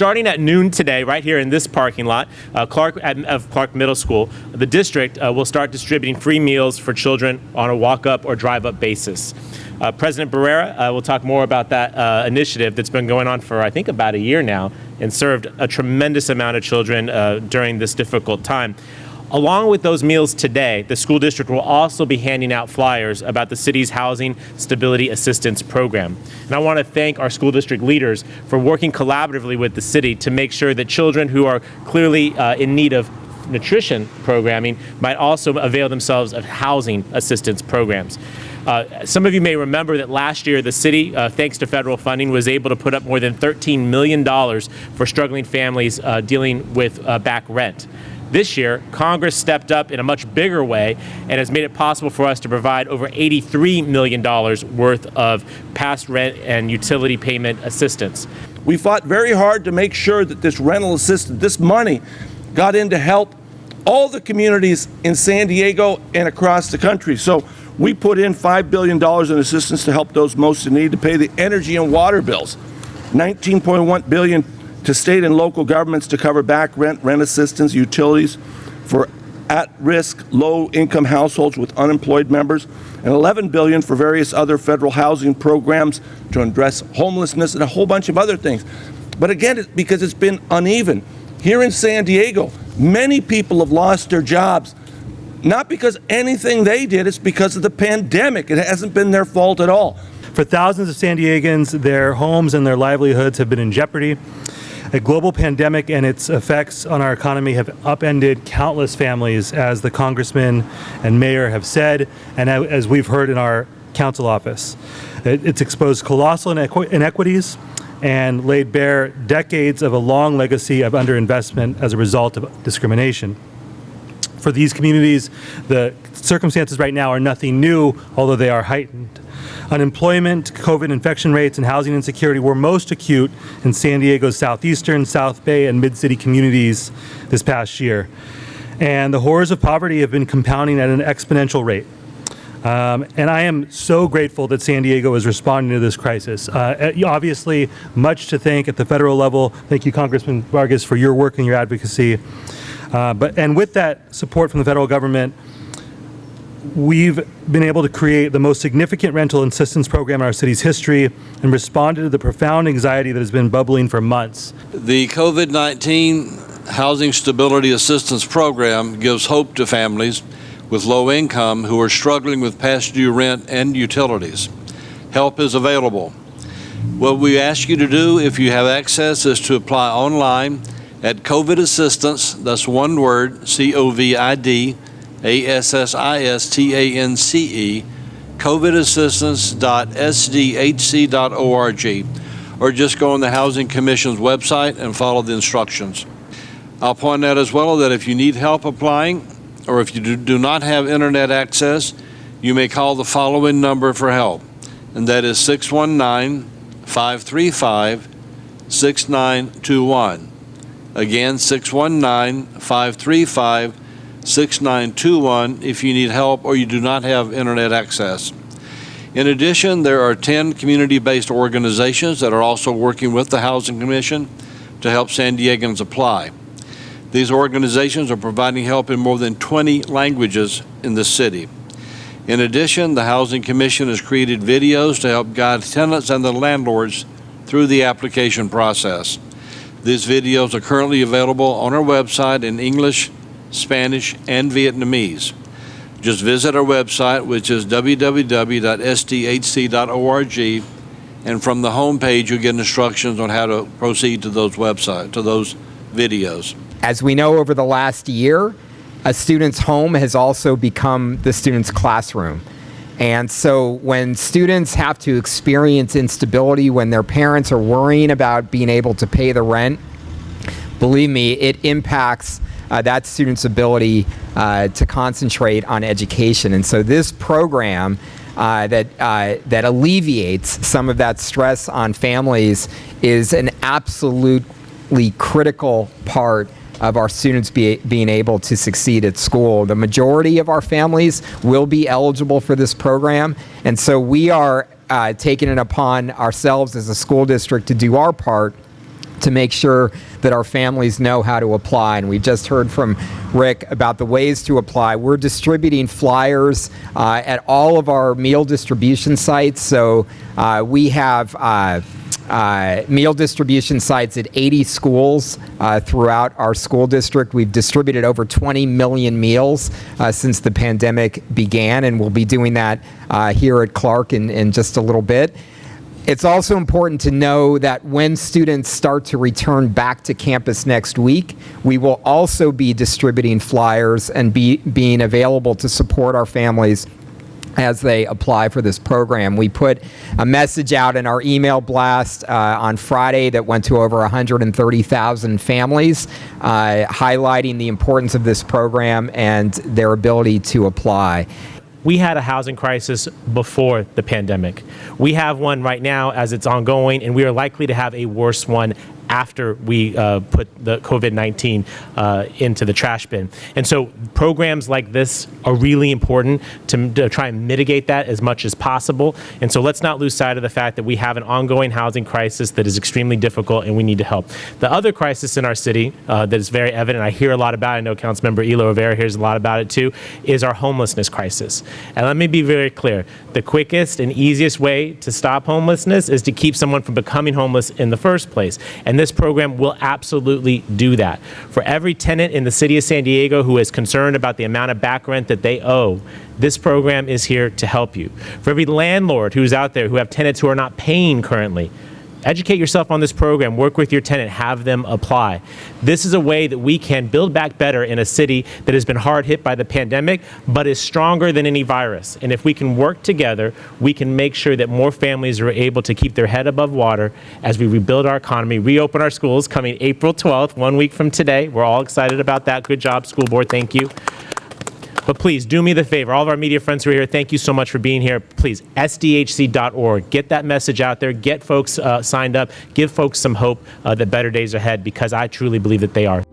starting at noon today, right here in this parking lot, of Clark Middle School, the district will start distributing free meals for children on a walk-up or drive-up basis. President Barrera will talk more about that initiative that's been going on for, I think, about a year now and served a tremendous amount of children during this difficult time. Along with those meals today, the school district will also be handing out flyers about the city's Housing Stability Assistance Program. And I want to thank our school district leaders for working collaboratively with the city to make sure that children who are clearly in need of nutrition programming might also avail themselves of housing assistance programs. Some of you may remember that last year the city, thanks to federal funding, was able to put up more than $13 million for struggling families dealing with back rent. This year, Congress stepped up in a much bigger way and has made it possible for us to provide over $83 million worth of past rent and utility payment assistance. We fought very hard to make sure that this rental assistance, this money, got in to help all the communities in San Diego and across the country. So we put in $5 billion in assistance to help those most in need, to pay the energy and water bills, $19.1 billion to state and local governments to cover back rent, rent assistance, utilities for at-risk, low-income households with unemployed members, and $11 billion for various other federal housing programs to address homelessness and a whole bunch of other things. But again, it's because it's been uneven. Here in San Diego, many people have lost their jobs, not because anything they did, it's because of the pandemic. It hasn't been their fault at all. For thousands of San Diegans, their homes and their livelihoods have been in jeopardy. A global pandemic and its effects on our economy have upended countless families, as the congressman and mayor have said, and as we've heard in our council office. It's exposed colossal inequities and laid bare decades of a long legacy of underinvestment as a result of discrimination. For these communities, the circumstances right now are nothing new, although they are heightened. Unemployment, COVID infection rates, and housing insecurity were most acute in San Diego's southeastern, South Bay, and mid-city communities this past year. And the horrors of poverty have been compounding at an exponential rate. And I am so grateful that San Diego is responding to this crisis. Obviously, much to thank at the federal level. Thank you, Congressman Vargas, for your work and your advocacy. And with that support from the federal government, we've been able to create the most significant rental assistance program in our city's history and responded to the profound anxiety that has been bubbling for months. The COVID-19 Housing Stability Assistance Program gives hope to families with low income who are struggling with past due rent and utilities. Help is available. What we ask you to do, if you have access, is to apply online at COVID Assistance, that's one word, COVID ASSISTANCE, covidassistance.sdhc.org, or just go on the Housing Commission's website and follow the instructions. I'll point out as well that if you need help applying, or if you do not have internet access, you may call the following number for help, and that is 619-535-6921. Again, 619-535-6921 if you need help or you do not have internet access. In addition, there are 10 community-based organizations that are also working with the Housing Commission to help San Diegans apply. These organizations are providing help in more than 20 languages in the city. In addition, the Housing Commission has created videos to help guide tenants and the landlords through the application process. These videos are currently available on our website in English, Spanish, and Vietnamese. Just visit our website, which is www.sdhc.org, and from the home page you'll get instructions on how to proceed to those videos. As we know, over the last year, a student's home has also become the student's classroom. And so when students have to experience instability, when their parents are worrying about being able to pay the rent, believe me, it impacts that student's ability to concentrate on education. And so this program that alleviates some of that stress on families is an absolutely critical part of our students being able to succeed at school. The majority of our families will be eligible for this program, and so we are taking it upon ourselves as a school district to do our part to make sure that our families know how to apply. And we just heard from Rick about the ways to apply. We're distributing flyers at all of our meal distribution sites. So we have meal distribution sites at 80 schools throughout our school district. We've distributed over 20 million meals since the pandemic began, and we'll be doing that here at Clark in just a little bit. It's also important to know that when students start to return back to campus next week, we will also be distributing flyers and being available to support our families as they apply for this program. We put a message out in our email blast on Friday that went to over 130,000 families, highlighting the importance of this program and their ability to apply. We had a housing crisis before the pandemic. We have one right now as it's ongoing, and we are likely to have a worse one after we put the COVID-19 into the trash bin. And so programs like this are really important to try and mitigate that as much as possible. And so let's not lose sight of the fact that we have an ongoing housing crisis that is extremely difficult and we need to help. The other crisis in our city that is very evident, I hear a lot about it, I know Councilmember ELO-RIVERA hears a lot about it too, is our homelessness crisis. And let me be very clear, the quickest and easiest way to stop homelessness is to keep someone from becoming homeless in the first place. And this program will absolutely do that. For every tenant in the city of San Diego who is concerned about the amount of back rent that they owe, this program is here to help you. For every landlord who's out there who have tenants who are not paying currently, educate yourself on this program, work with your tenant, have them apply. This is a way that we can build back better in a city that has been hard hit by the pandemic, but is stronger than any virus. And if we can work together, we can make sure that more families are able to keep their head above water as we rebuild our economy, reopen our schools coming April 12th, 1 week from today. We're all excited about that. Good job, school board. Thank you. But please do me the favor, all of our media friends who are here, thank you so much for being here. Please, sdhc.org, get that message out there, get folks signed up, give folks some hope that better days are ahead, because I truly believe that they are.